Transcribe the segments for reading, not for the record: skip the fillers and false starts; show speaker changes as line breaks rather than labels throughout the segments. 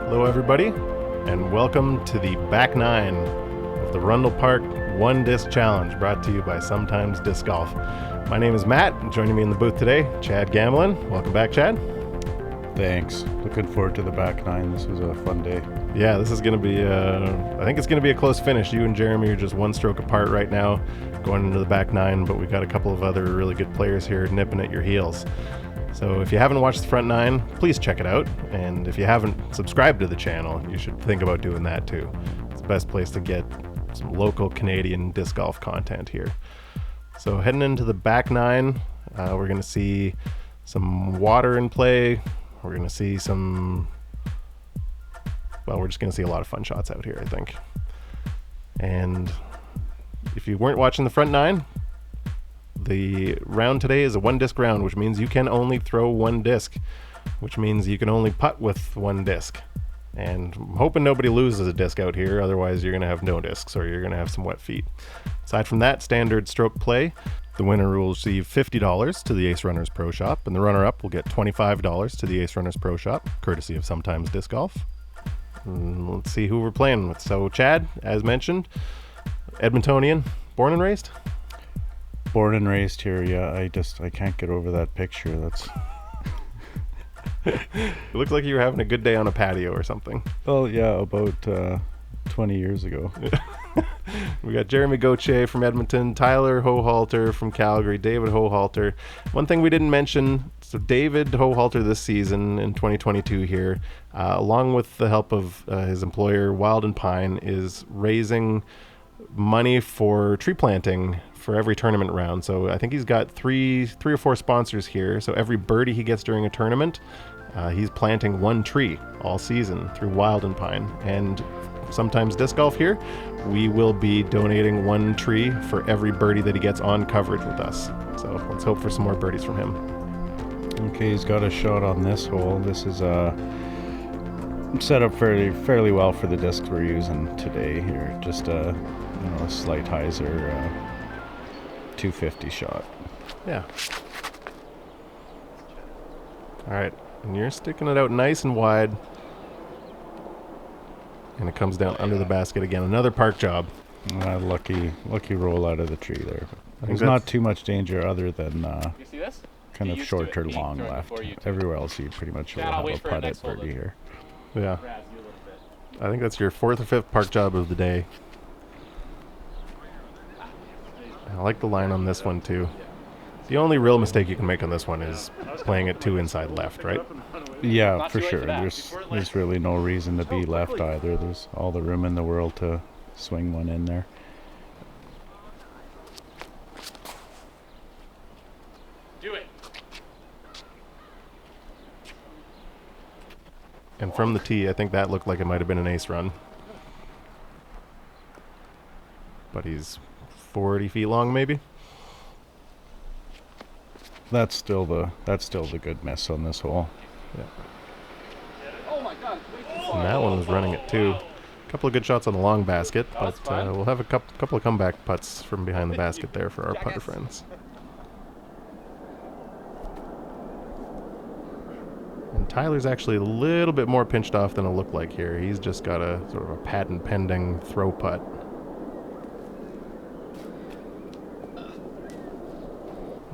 Hello everybody, and welcome to the back nine of the Rundle Park One Disc Challenge, brought to you by Sometimes Disc Golf. My name is Matt, and joining me in the booth today, Chad Gamlin. Welcome back, Chad.
Thanks. Looking forward to the back nine. This was a fun day.
Yeah, this is going to be, I think it's going to be a close finish. You and Jeremy are just one stroke apart right now, going into the back nine, but we've got a couple of other really good players here nipping at your heels. So if you haven't watched the front nine, please check it out. And if you haven't subscribed to the channel, you should think about doing that too. It's the best place to get some local Canadian disc golf content here. So heading into the back nine, we're going to see some water in play. We're going to see some, well, we're just going to see a lot of fun shots out here, I think. And if you weren't watching the front nine, the round today is a one disc round, which means you can only throw one disc, which means you can only putt with one disc. And I'm hoping nobody loses a disc out here, otherwise you're going to have no discs or you're going to have some wet feet. Aside from that, standard stroke play. The winner will receive $50 to the Ace Runners Pro Shop, and the runner-up will get $25 to the Ace Runners Pro Shop, courtesy of Sometimes Disc Golf. And let's see who we're playing with. So Chad, as mentioned, Edmontonian, born and raised?
Born and raised here, yeah. I can't get over that picture. That's.
It looks like you were having a good day on a patio or something.
Well, yeah, about 20 years ago.
We got Jeremy Gauthier from Edmonton, Tyler Hohalter from Calgary, David Hohalter. One thing we didn't mention, so David Hohalter this season in 2022 here, along with the help of his employer Wild and Pine, is raising money for tree planting for every tournament round. So I think he's got three or four sponsors here. So every birdie he gets during a tournament, he's planting one tree all season through Wild and Pine. And Sometimes Disc Golf here, we will be donating one tree for every birdie that he gets on coverage with us. So let's hope for some more birdies from him.
Okay, he's got a shot on this hole. This is set up fairly well for the discs we're using today here. Just a slight hyzer 250 shot.
Yeah. All right, and you're sticking it out nice and wide. And it comes down under the basket again. Another park job.
Lucky roll out of the tree there. There's not too much danger other than
you see this?
kind of short or long left. Everywhere else you pretty much will have a putt at birdie here.
Yeah. I think that's your fourth or fifth park job of the day. I like the line on this one too. The only real mistake you can make on this one is playing it too inside left, right?
Yeah, for sure. There's really no reason to be left either. There's all the room in the world to swing one in there.
Do it.
And from the tee, I think that looked like it might have been an ace run. But he's 40 feet long, maybe?
That's still the good miss on this hole.
Yeah.
Oh my God!
And that one was running it too. A couple of good shots on the long basket, but we'll have a couple of comeback putts from behind the basket there for our putter friends. And Tyler's actually a little bit more pinched off than it looked like here. He's just got a sort of a patent pending throw putt.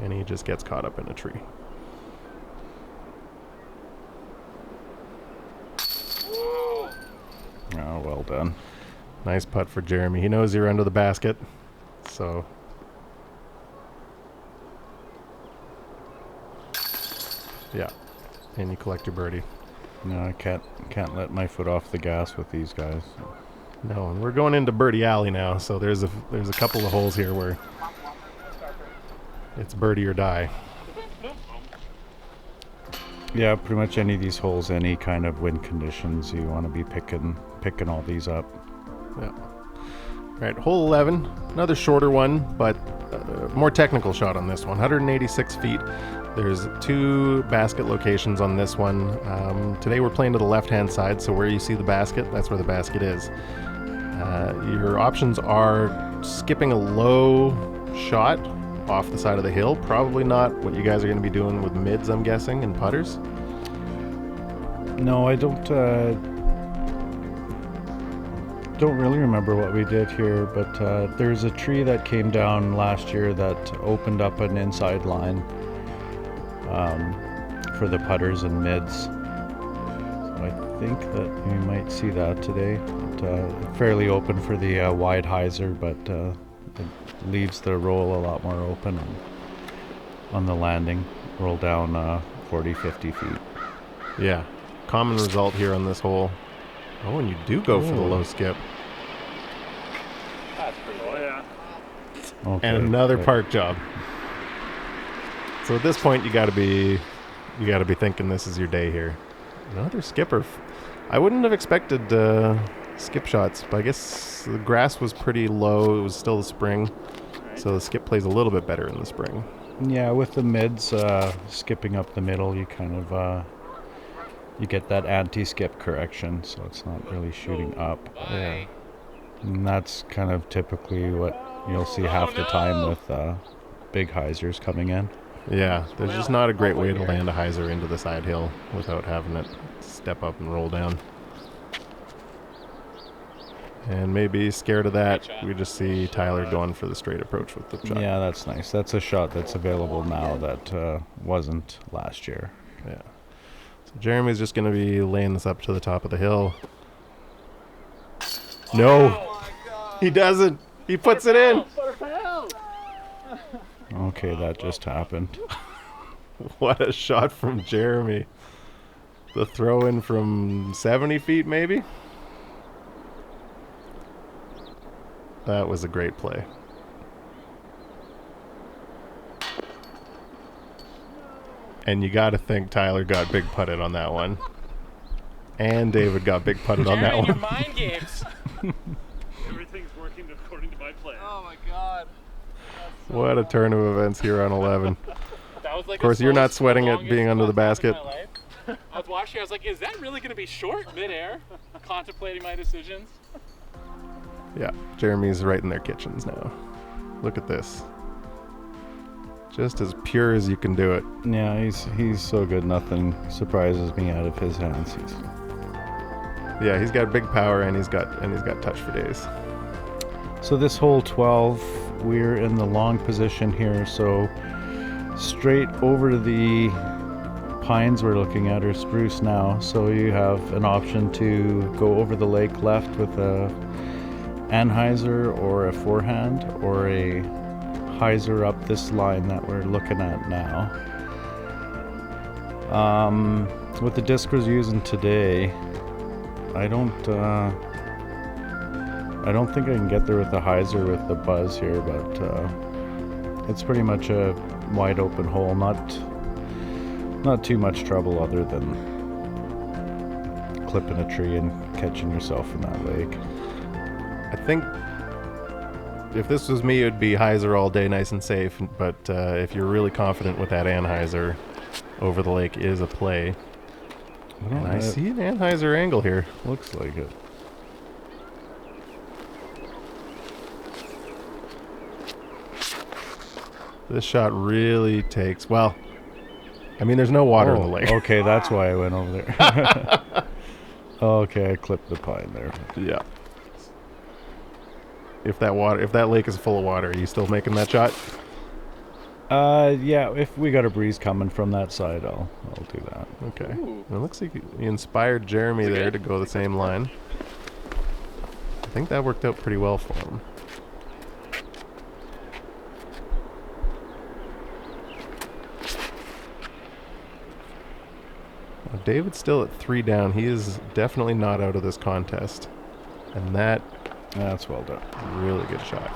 And he just gets caught up in a tree.
Oh, well done.
Nice putt for Jeremy. He knows you're under the basket, so. Yeah, and you collect your birdie.
No, I can't let my foot off the gas with these guys.
No, and we're going into birdie alley now, so there's a couple of holes here where it's birdie or die.
Yeah, pretty much any of these holes, any kind of wind conditions, you want to be picking all these up.
Yeah. All right, hole 11, another shorter one, but more technical shot on this one. 186 feet. There's two basket locations on this one. Today we're playing to the left-hand side, so where you see the basket, that's where the basket is. Your options are skipping a low shot off the side of the hill. Probably not what you guys are going to be doing with mids, I'm guessing, and putters.
No, I don't don't really remember what we did here, but there's a tree that came down last year that opened up an inside line for the putters and mids. So I think that we might see that today. But, fairly open for the wide hyzer, but it leaves the roll a lot more open on the landing. Roll down 40, 50 feet.
Yeah. Common result here on this hole. Oh, and you do go for the low skip.
That's pretty good. Oh, yeah.
Okay,
And another
right.
park job. So at this point, you got to be thinking this is your day here. Another skipper. I wouldn't have expected skip shots, but I guess the grass was pretty low. It was still the spring, so the skip plays a little bit better in the spring.
Yeah, with the mids skipping up the middle, you kind of you get that anti-skip correction, so it's not really shooting up.
Yeah.
And that's kind of typically what you'll see half the time with big hyzers coming in.
Yeah, there's just not a great way to land a hyzer into the side hill without having it step up and roll down. And maybe scared of that, we just see Tyler going for the straight approach with the shot.
Yeah, that's nice. That's a shot that's available now that wasn't last year.
Yeah. So Jeremy's just going to be laying this up to the top of the hill. No, he doesn't. He puts it in.
Okay, that just happened.
What a shot from Jeremy. The throw in from 70 feet, maybe? That was a great play. And you got to think Tyler got big putted on that one. And David got big putted on that
Jeremy, your
one.
mind games.
Everything's working according to my plan.
Oh my god.
What a turn of events here on 11.
That was like
Of course,
the
you're not
slowest,
sweating it
longest
being under the
contact in
basket.
my life. I was watching, I was like, is that really going to be short midair? Contemplating my decisions.
Yeah, Jeremy's right in their kitchens now. Look at this. Just as pure as you can do it.
Yeah, he's so good. Nothing surprises me out of his hands.
Yeah, he's got big power and he's got touch for days.
So this hole 12, we're in the long position here. So straight over the pines we're looking at, or spruce now. So you have an option to go over the lake left with a anhyzer or a forehand, or a hyzer up this line that we're looking at now. With the disc we're using today, I don't think I can get there with the hyzer with the Buzzz here, but it's pretty much a wide open hole. Not too much trouble other than clipping a tree and catching yourself in that lake.
I think if this was me, it would be hyzer all day, nice and safe. But if you're really confident with that anhyzer, over the lake is a play. And I see an anhyzer angle here.
Looks like it.
This shot really takes, well, I mean, there's no water in the lake.
Okay, that's why I went over there. Okay, I clipped the pine there.
Yeah. If that lake is full of water, are you still making that shot?
Yeah, if we got a breeze coming from that side, I'll do that.
Okay.
Ooh.
Well, it looks like you inspired Jeremy
Is it
there
good?
to go the same line. I think that worked out pretty well for him. Well, David's still at 3 down. He is definitely not out of this contest. And
That's well done.
really good shot.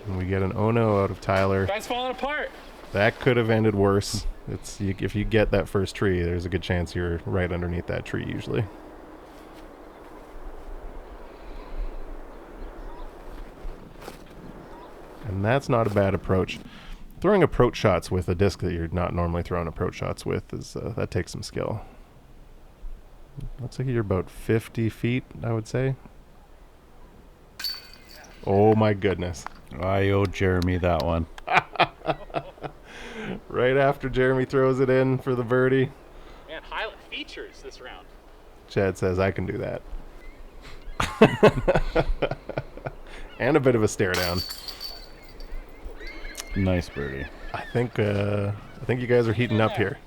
And we get an oh no out of Tyler.
Guy's falling apart.
That could have ended worse. If you get that first tree, there's a good chance you're right underneath that tree usually. And that's not a bad approach. Throwing approach shots with a disc that you're not normally throwing approach shots with that takes some skill. Looks like you're about 50 feet, I would say. Oh my goodness.
I owe Jeremy that one.
Right after Jeremy throws it in for the birdie,
Man, highlight features this round.
Chad says, I can do that. And a bit of a stare down.
Nice birdie.
I think you guys are heating up here.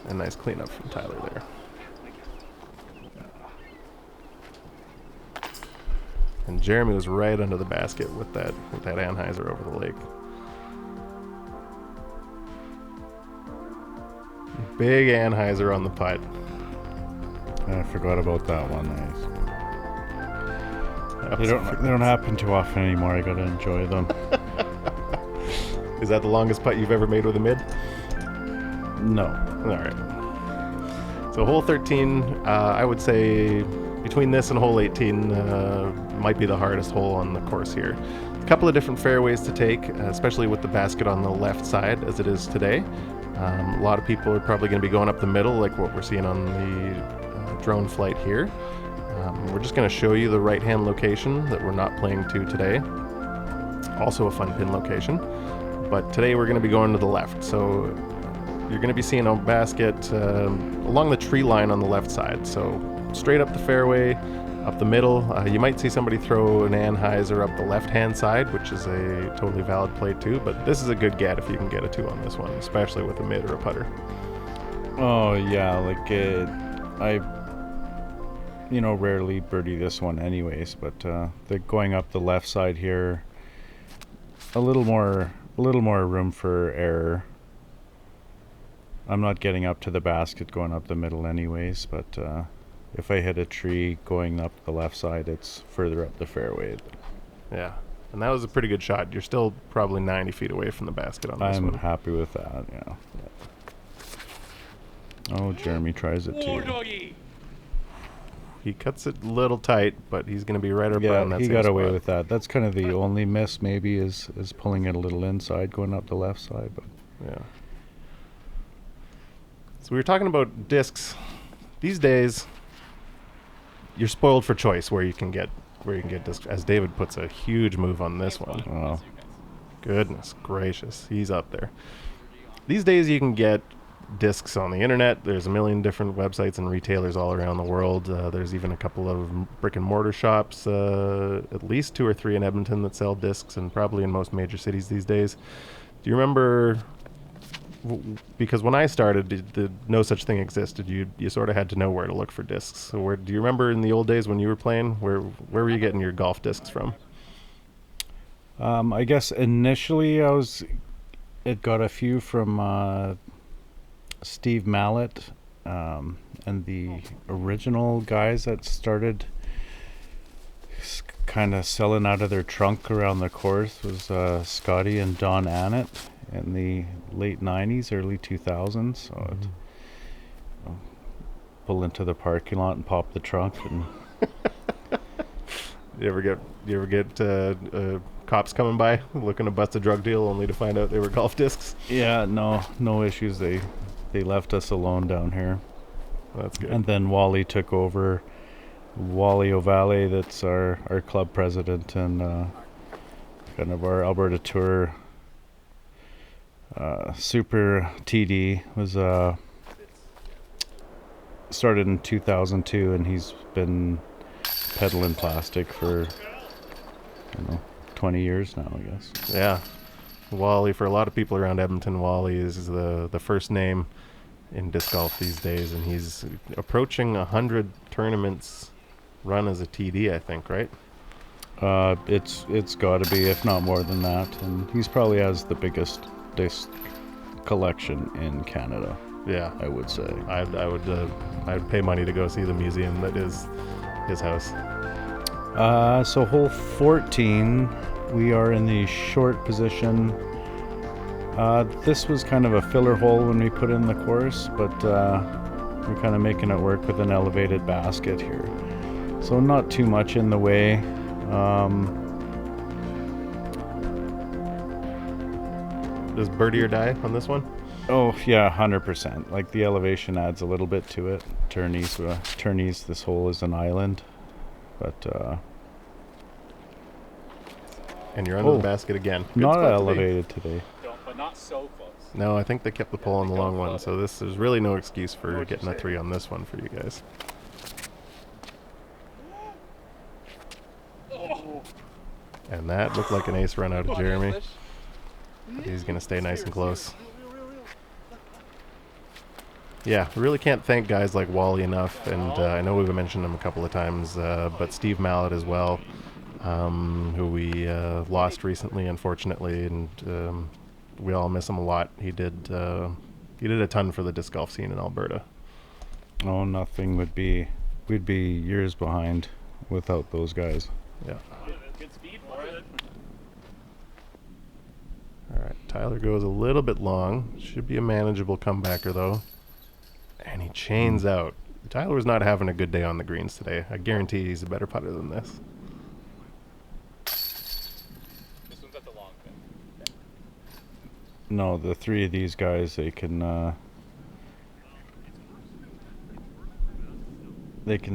A nice cleanup from Tyler there. And Jeremy was right under the basket with that Anheuser over the lake. Big Anheuser on the putt.
I forgot about that one. They don't happen too often anymore. I gotta enjoy them.
Is that the longest putt you've ever made with a mid?
No.
All right. So hole 13, I would say between this and hole 18 might be the hardest hole on the course here. A couple of different fairways to take, especially with the basket on the left side as it is today. A lot of people are probably going to be going up the middle like what we're seeing on the drone flight here. We're just going to show you the right-hand location that we're not playing to today. Also a fun pin location. But today we're going to be going to the left. So you're going to be seeing a basket along the tree line on the left side. So straight up the fairway, up the middle. You might see somebody throw an Anheuser up the left-hand side, which is a totally valid play too. But this is a good get if you can get a 2 on this one, especially with a mid or a putter.
Oh yeah, like I rarely birdie this one anyways, but they're going up the left side here. A little more room for error. I'm not getting up to the basket going up the middle anyways, but if I hit a tree going up the left side, it's further up the fairway.
Yeah, and that was a pretty good shot. You're still probably 90 feet away from the basket on this one.
I'm happy with that, yeah. Oh, Jeremy tries it too.
Doggy.
He cuts it a little tight, but he's going to be right around that
he
same
got away
spot.
with that. That's kind of the only miss maybe is pulling it a little inside going up the left side. But
Yeah. So we were talking about discs. These days, you're spoiled for choice where you can get discs. As David puts a huge move on this one.
oh,
Goodness gracious, he's up there. These days you can get discs on the internet. There's a million different websites and retailers all around the world. There's even a couple of brick and mortar shops, at least 2 or 3 in Edmonton that sell discs, and probably in most major cities these days. Do you remember, because when I started, no such thing existed. You sort of had to know where to look for discs. So do you remember in the old days when you were playing, where were you getting your golf discs from?
I guess initially it got a few from Steve Mallet, and the original guys that started kind of selling out of their trunk around the course was Scotty and Don Annett in the late 90s, early 2000s. So I'd pull into the parking lot and pop the trunk. And
You ever get cops coming by looking to bust a drug deal only to find out they were golf discs?
yeah, no issues. They left us alone down here.
That's good.
And then Wally took over. Wally O'Valley, that's our club president and kind of our Alberta Tour Super TD, was started in 2002, and he's been peddling plastic for 20 years now, I guess.
Yeah. Wally, for a lot of people around Edmonton, Wally is the first name in disc golf these days, and he's approaching 100 tournaments run as a TD, I think, right?
It's got to be, if not more than that, and he's probably has the biggest disc collection in Canada.
Yeah,
I would say.
I would pay money to go see the museum that is his house.
So hole 14, we are in the short position. This was kind of a filler hole when we put in the course, but we're kind of making it work with an elevated basket here. So not too much in the way.
Does birdie or die on this one?
Oh yeah, 100%. Like the elevation adds a little bit to it. Tourneys, this hole is an island, but
And you're under the basket again. Good
Not
spot to be.
elevated today.
Don't, but not so close.
No, I think they kept the pole on the long one, so there's really no excuse for getting a 3 on this one for you guys. And that looked like an ace run out of Jeremy. He's going to stay nice and close. Yeah, we really can't thank guys like Wally enough, and I know we've mentioned him a couple of times, but Steve Mallet as well, who we lost recently, unfortunately, and we all miss him a lot. He did a ton for the disc golf scene in Alberta.
Oh, we'd be years behind without those guys.
Yeah.
Good speed for it.
All right, Tyler goes a little bit long. Should be a manageable comebacker, though. And he chains out. Tyler was not having a good day on the greens today. I guarantee he's a better putter than this.
This one's at the long pin.
No, the 3 of these guys, they can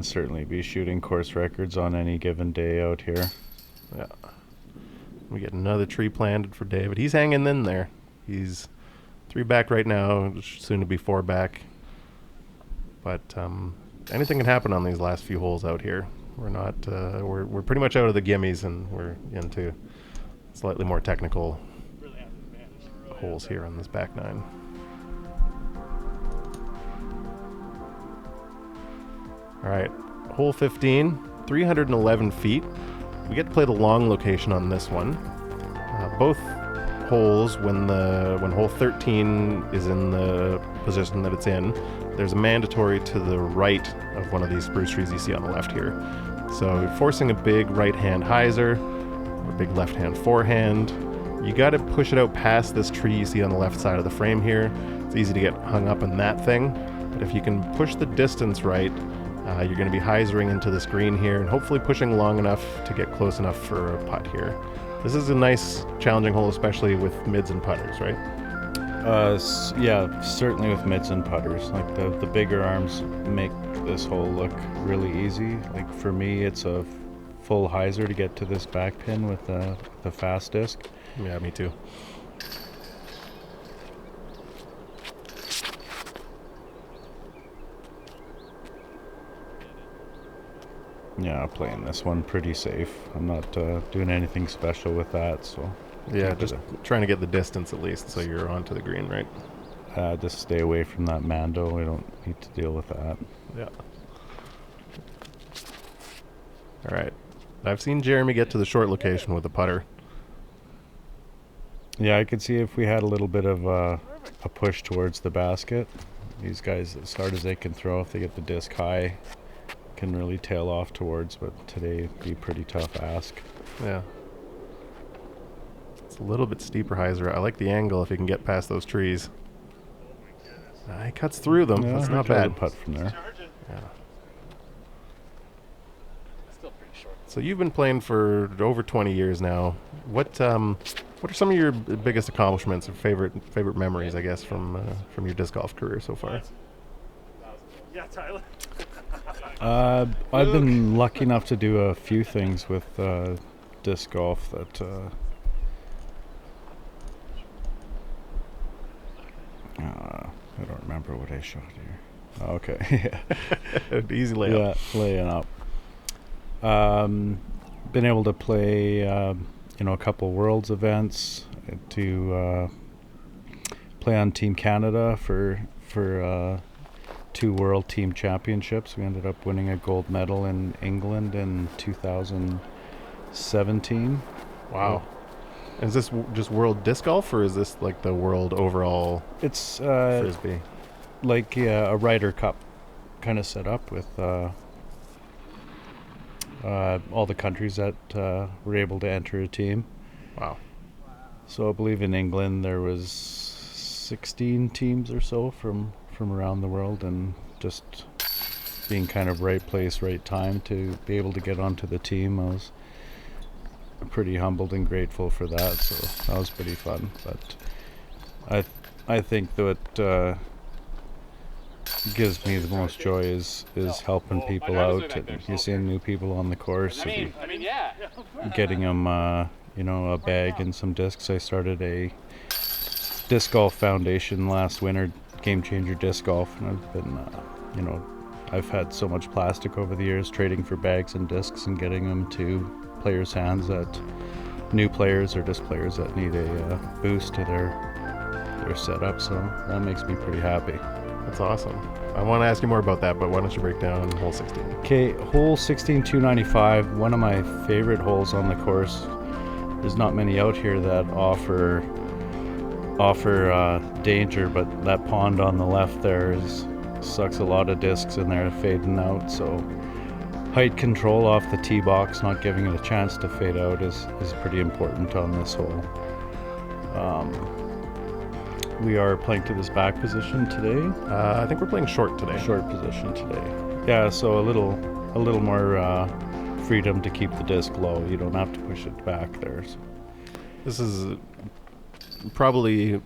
certainly be shooting course records on any given day out here.
Yeah. We get another tree planted for David. He's hanging in there. He's 3 back right now, soon to be 4 back. But anything can happen on these last few holes out here. We're not. We're pretty much out of the gimmies, and we're into slightly more technical holes here on this back 9. All right, hole 15, 311 feet. We get to play the long location on this one. Both holes, when hole 13 is in the position that it's in, there's a mandatory to the right of one of these spruce trees you see on the left here. So you're forcing a big right-hand hyzer, or a big left-hand forehand. You got to push it out past this tree you see on the left side of the frame here. It's easy to get hung up in that thing, but if you can push the distance right, you're going to be hyzering into this green here and hopefully pushing long enough to get close enough for a putt here. This is a nice, challenging hole, especially with mids and putters, right?
Yeah, certainly with mids and putters. Like the bigger arms make this hole look really easy. Like for me, it's a full hyzer to get to this back pin with the fast disc.
Yeah, me too.
Yeah, playing this one pretty safe. I'm not doing anything special with that, so
yeah, just trying to get the distance at least, so you're onto the green, right?
Just stay away from that Mando. We don't need to deal with that.
Yeah. All right. I've seen Jeremy get to the short location with a putter.
Yeah, I could see if we had a little bit of a push towards the basket. These guys, as hard as they can throw, if they get the disc high, can really tail off towards, but today it'd be a pretty tough ask.
Yeah. It's a little bit steeper hyzer. I like the angle if he can get past those trees. He cuts through them.
Yeah,
That's not
tried to
bad.
putt from there.
Yeah.
Still pretty short.
So you've been playing for over 20 years now. What are some of your biggest accomplishments or favorite memories, I guess, from your disc golf career so far?
Yeah, Tyler.
I've been lucky enough to do a few things with disc golf that I don't remember what I shot here. Okay.
Easy layup.
Yeah, laying up. Been able to play, a couple Worlds events, to play on Team Canada for 2 World Team Championships. We ended up winning a gold medal in England in 2017.
Wow. Is this just World Disc Golf, or is this like the world overall
It's
Frisbee?
like a Ryder Cup kind of set up with all the countries that were able to enter a team.
Wow.
So I believe in England there was 16 teams or so from around the world, and just being kind of right place, right time to be able to get onto the team. I was pretty humbled and grateful for that, so that was pretty fun. But I think that gives me the most joy is helping people out, and you're seeing new people on the course, and
I mean, yeah.
getting them you know, a bag and some discs. I started a disc golf foundation last winter, Game Changer Disc Golf, and I've been, you know, I've had so much plastic over the years trading for bags and discs and getting them to players' hands, that new players or just players that need a boost to their setup. So that makes me pretty happy.
That's awesome. I want to ask you more about that, but why don't you break down hole 16?
Okay, hole 16, 295, one of my favorite holes on the course. There's not many out here that offer danger, but that pond on the left there sucks a lot of discs in there fading out. So height control off the tee box, not giving it a chance to fade out, is pretty important on this hole. We are playing to this back position today.
I think we're playing short today.
Short position today. Yeah, so a little more freedom to keep the disc low. You don't have to push it back there. So.
This is probably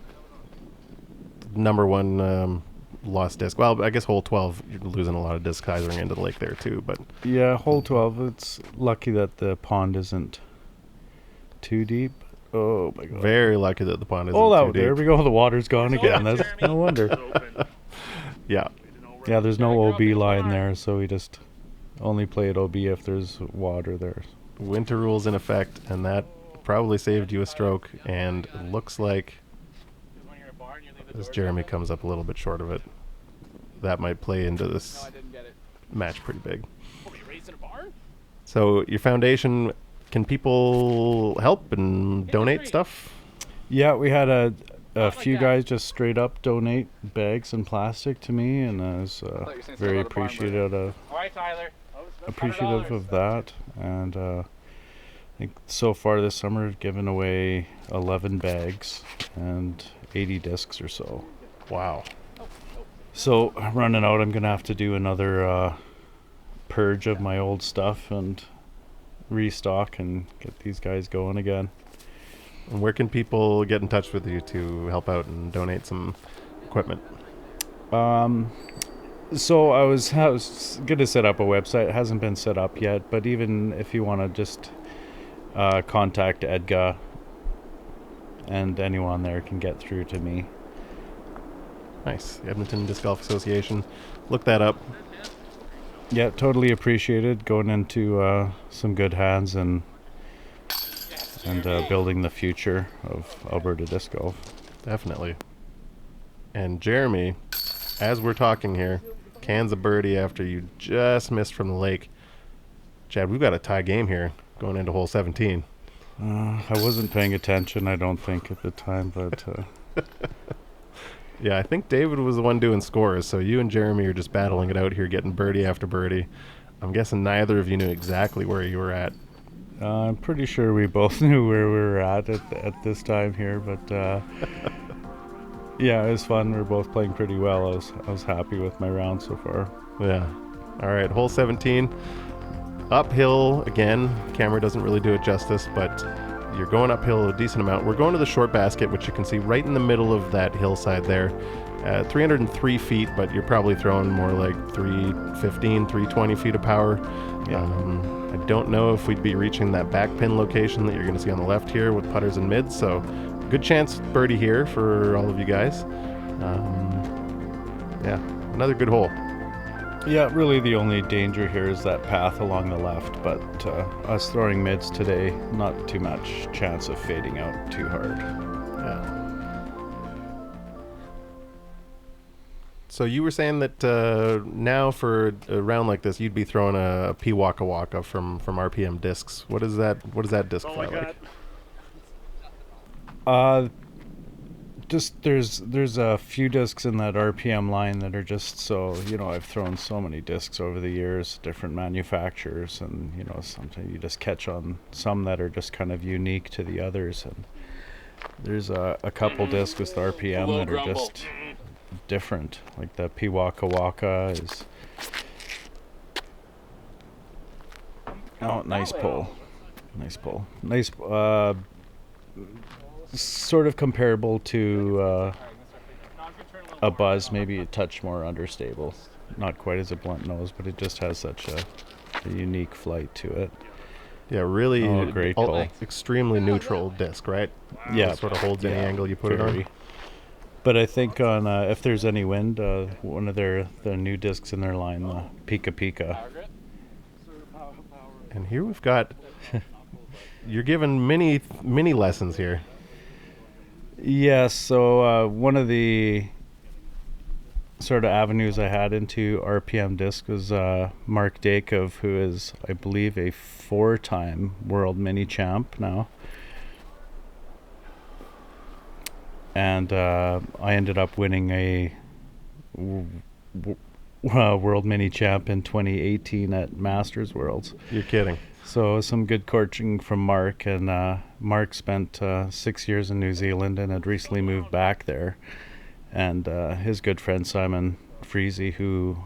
number one lost disc. Well, I guess hole 12, you're losing a lot of disc sizing into the lake there too. But
yeah, hole 12, it's lucky that the pond isn't too deep. Oh my god.
Very lucky that the pond isn't
too
deep.
There we go. The water's gone again. That's no wonder.
Yeah.
Yeah, there's no OB line there, so we just only play at OB if there's water there.
Winter rules in effect, and that probably saved you a stroke. And it looks like, as Jeremy comes up a little bit short of it, that might play into this match pretty big. So your foundation, can people help and donate stuff? Yeah,
we had a few guys just straight up donate bags and plastic to me, and I was very appreciative of that. And I think so far this summer I've given away 11 bags and 80 discs or so.
Wow.
So I'm running out. I'm gonna have to do another purge of my old stuff and restock and get these guys going again.
And where can people get in touch with you to help out and donate some equipment?
So I was gonna set up a website. It hasn't been set up yet, but even if you want to just contact Edgar, and anyone there can get through to me.
Nice. Edmonton Disc Golf Association. Look that up.
Yeah, totally appreciated. Going into some good hands and building the future of Alberta disc golf.
Definitely. And Jeremy, as we're talking here, cans a birdie after you just missed from the lake. Chad, we've got a tie game here going into hole 17.
I wasn't paying attention, I don't think, at the time, but...
Yeah, I think David was the one doing scores, so you and Jeremy are just battling it out here, getting birdie after birdie. I'm guessing neither of you knew exactly where you were at.
I'm pretty sure we both knew where we were at this time here, but yeah, it was fun. We were both playing pretty well. I was happy with my round so far.
Yeah. All right, hole 17. Uphill again. Camera doesn't really do it justice, but you're going uphill a decent amount. We're going to the short basket, which you can see right in the middle of that hillside there. 303 feet, but you're probably throwing more like 315, 320 feet of power.
Yeah.
I don't know if we'd be reaching that back pin location that you're going to see on the left here with putters and mids, so good chance birdie here for all of you guys. Yeah, another good hole.
Yeah, really the only danger here is that path along the left, but us throwing mids today, not too much chance of fading out too hard.
Yeah. So you were saying that now for a round like this, you'd be throwing a P Waka Waka from RPM discs. What is that disc fly like?
Just there's a few discs in that RPM line that are just so, I've thrown so many discs over the years, different manufacturers, and sometimes you just catch on some that are just kind of unique to the others, and there's a couple discs with RPM that are just different, like the P Waka Waka is nice pull, sort of comparable to a Buzzz, maybe a touch more understable, not quite as a blunt nose, but it just has such a unique flight to it.
Yeah, really
great ball.
extremely neutral disc, right?
Yeah.
It sort of holds any angle you put it on.
But I think on if there's any wind, one of the new discs in their line, the Pika Pika.
And here we've got, you're giving mini lessons here.
Yes, so one of the sort of avenues I had into RPM disc was Mark Dakov, who is, I believe, a 4-time world mini champ now. And I ended up winning a world mini champ in 2018 at Masters Worlds.
You're kidding.
So some good coaching from Mark, and Mark spent 6 years in New Zealand and had recently moved back there. And his good friend Simon Freezy, who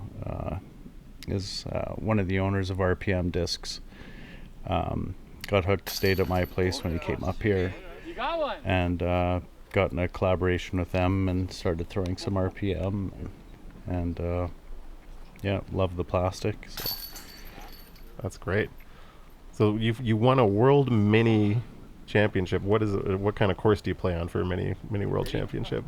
is one of the owners of RPM Discs, got hooked, stayed at my place when he came up here, and got in a collaboration with them and started throwing some RPM, and love the plastic. So.
That's great. So you won a world mini championship. What kind of course do you play on for a mini world championship?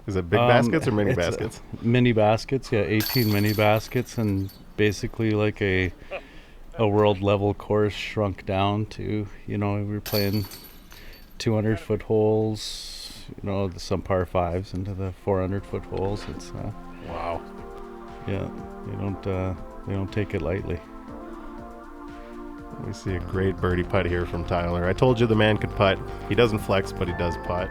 Is it big baskets or mini baskets?
Mini baskets, yeah, 18 mini baskets, and basically like a world level course shrunk down to, we were playing 200-foot holes, some par 5s into the 400-foot holes. It's
wow.
Yeah, they don't take it lightly.
We see a great birdie putt here from Tyler. I told you the man could putt. He doesn't flex, but he does putt.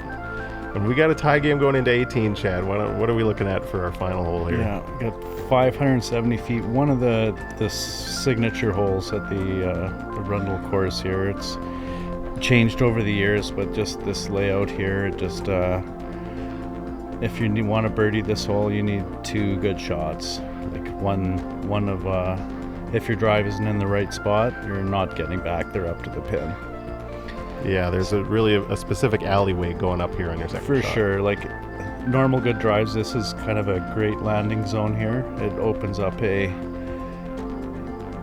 And we got a tie game going into 18, Chad. What are we looking at for our final hole here?
Yeah, we got 570 feet. One of the signature holes at the Rundle course here. It's changed over the years, but just this layout here, just if you want to birdie this hole, you need 2 good shots. Like one of if your drive isn't in the right spot, you're not getting back there up to the pin.
Yeah, there's a specific alleyway going up here on your second
shot. For
shot.
sure. Like normal good drives, this is kind of a great landing zone here. It opens up a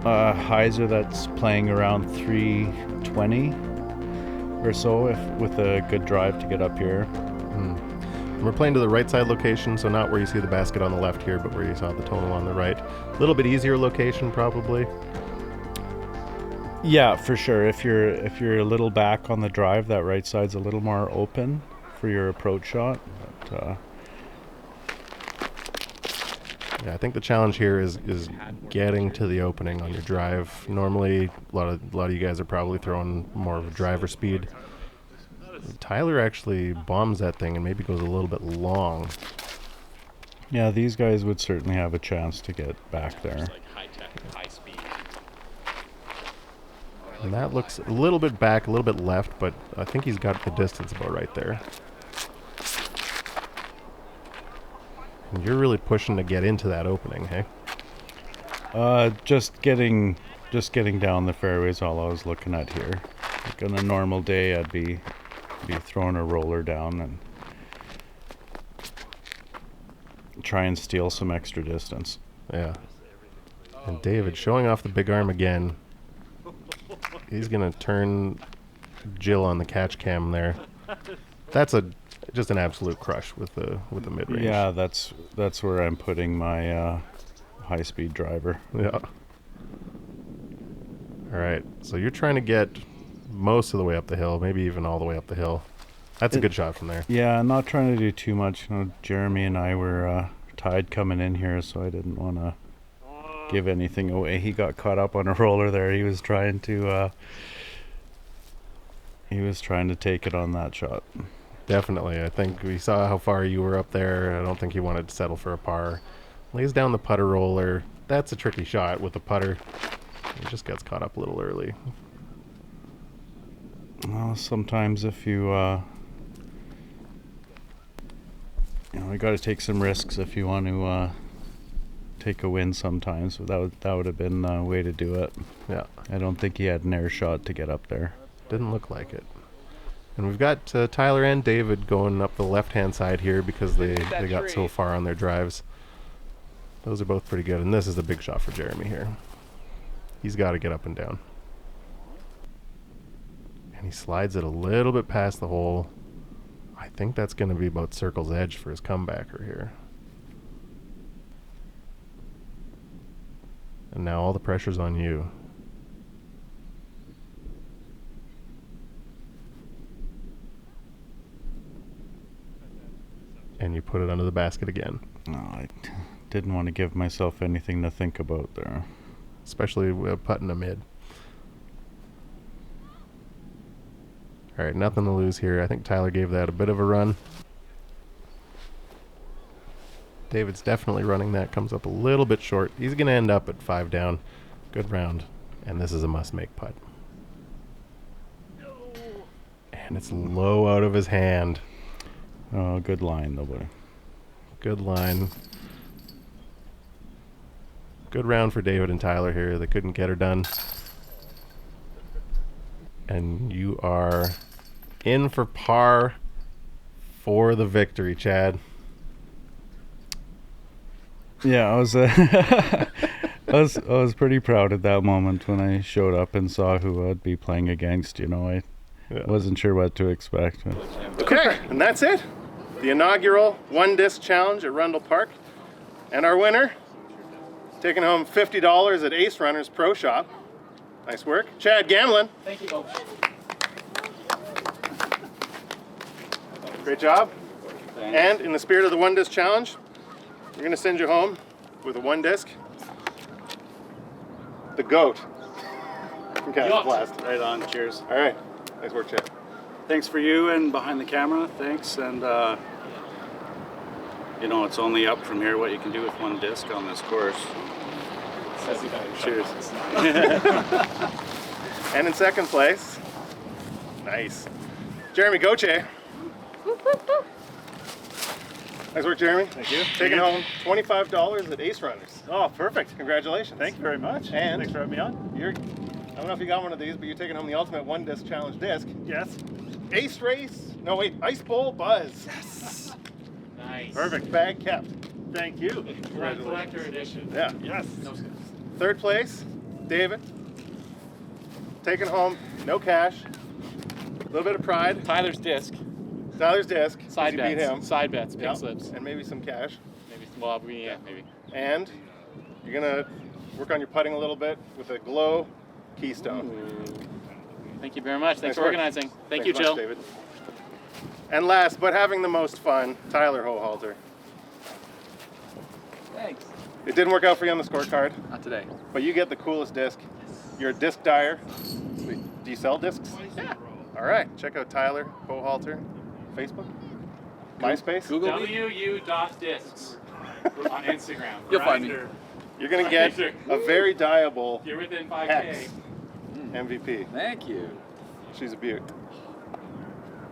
hyzer that's playing around 320 or so with a good drive to get up here.
We're playing to the right side location, so not where you see the basket on the left here, but where you saw the tonal on the right. A little bit easier location, probably.
Yeah, for sure. If you're a little back on the drive, that right side's a little more open for your approach shot. But,
yeah, I think the challenge here is getting to the opening on your drive. Normally, a lot of you guys are probably throwing more of a driver speed. Tyler actually bombs that thing and maybe goes a little bit long.
Yeah, these guys would certainly have a chance to get back there.
And that looks a little bit back, a little bit left, but I think he's got the distance about right there. And you're really pushing to get into that opening, hey?
Just getting down the fairway is all I was looking at here. Like on a normal day, I'd be throwing a roller down and try and steal some extra distance.
Yeah. And David showing off the big arm again. He's gonna turn Jill on the catch cam there. That's just an absolute crush with the mid range.
Yeah, that's where I'm putting my high speed driver.
Yeah. All right. So you're trying to get most of the way up the hill, maybe even all the way up the hill. That's a good shot from there.
Yeah, I'm not trying to do too much. Jeremy and I were tied coming in here, so I didn't want to give anything away. He got caught up on a roller there. He was trying to take it on that shot.
Definitely. I think we saw how far you were up there. I don't think he wanted to settle for a par. Lays down the putter roller. That's a tricky shot with the putter. He just gets caught up a little early.
Well, sometimes if you got to take some risks if you want to take a win sometimes. That would have been the way to do it.
Yeah.
I don't think he had an air shot to get up there.
Didn't look like it. And we've got Tyler and David going up the left-hand side here because they got so far on their drives. Those are both pretty good. And this is the big shot for Jeremy here. He's got to get up and down. And he slides it a little bit past the hole. I think that's going to be about circle's edge for his comebacker here. And now all the pressure's on you. And you put it under the basket again.
No, I didn't want to give myself anything to think about there.
Especially with putting a mid. All right, nothing to lose here. I think Tyler gave that a bit of a run. David's definitely running that. Comes up a little bit short. He's going to end up at 5 down. Good round. And this is a must-make putt. And it's low out of his hand.
Oh, good line, though, buddy.
Good line. Good round for David and Tyler here. They couldn't get her done. And you are in for par for the victory, Chad.
Yeah, I was I was pretty proud at that moment when I showed up and saw who I'd be playing against. You know, I wasn't sure what to expect.
Okay, and that's it. The inaugural one disc challenge at Rundle Park. And our winner, taking home $50 at Ace Runners Pro Shop. Nice work. Chad Gamlin.
Thank you, folks.
Great job. Thanks. And in the spirit of the one disc challenge, we're going to send you home with a one disc. The GOAT from Castle Blast.
Right on. Cheers.
All right. Nice work, Chad.
Thanks for you and behind the camera. Thanks. And, you know, it's only up from here what you can do with one disc on this course. Cheers.
And in second place, nice, Jeremy Goche. Nice work, Jeremy.
Thank you.
Taking home $25 at Ace Runners.
Oh, perfect.
Congratulations.
Thank you very much.
And
thanks for having me on.
I don't know if you got one of these, but you're taking home the ultimate one disc challenge disc.
Yes.
Ice Bowl Buzzz.
Yes. Nice.
Perfect.
Bag kept.
Thank you.
Collector edition.
Yeah.
Yes.
No skips.
Third place, David. Taking home no cash. A little bit of pride.
Tyler's disc.
Tyler's disc.
Side
You
bets.
beat him.
Side bets. Pink
Yep.
slips.
And maybe some cash.
Maybe. Well, yeah, maybe.
And you're gonna work on your putting a little bit with a Glow Keystone.
Thank you very much. Thanks
Nice
for
work.
organizing. Thank
Thanks
you,
much,
Jill.
David. And last, but having the most fun, Tyler Hohalter.
Thanks.
It didn't work out for you on the scorecard,
Not today.
but you get the coolest disc. You're a disc dyer. Wait, do you sell discs?
Yeah.
All right, check out Tyler Hohalter, Facebook, MySpace.
Google WU.discs on Instagram.
You'll find me.
Grindr.
You're gonna get a very dyeable
You're within 5K.
X MVP.
Thank you.
She's a beaut.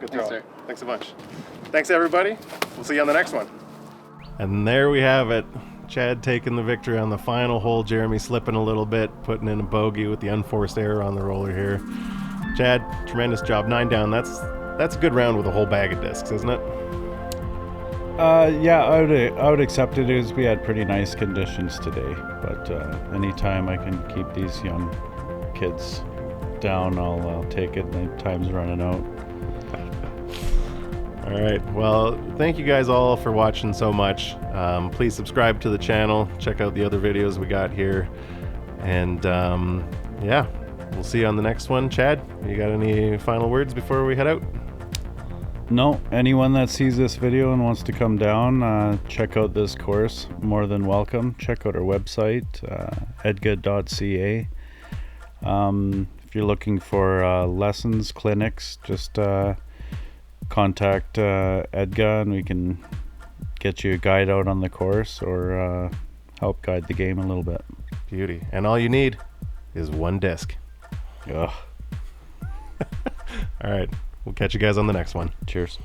Good
Thanks,
throw.
sir.
Thanks a bunch. Thanks, everybody. We'll see you on the next one. And there we have it. Chad taking the victory on the final hole. Jeremy slipping a little bit, putting in a bogey with the unforced error on the roller here. Chad, tremendous job. 9 down. That's a good round with a whole bag of discs, isn't it?
Yeah, I would accept it as we had pretty nice conditions today. But anytime I can keep these young kids down, I'll take it. My time's running out.
All right. Well, thank you guys all for watching so much. Please subscribe to the channel. Check out the other videos we got here. And yeah, we'll see you on the next one. Chad, you got any final words before we head out?
No, anyone that sees this video and wants to come down, check out this course, more than welcome. Check out our website, edga.ca. If you're looking for lessons, clinics, just contact Edga and we can get you a guide out on the course or help guide the game a little bit.
Beauty. And all you need is one disc.
Ugh.
All right. We'll catch you guys on the next one.
Cheers.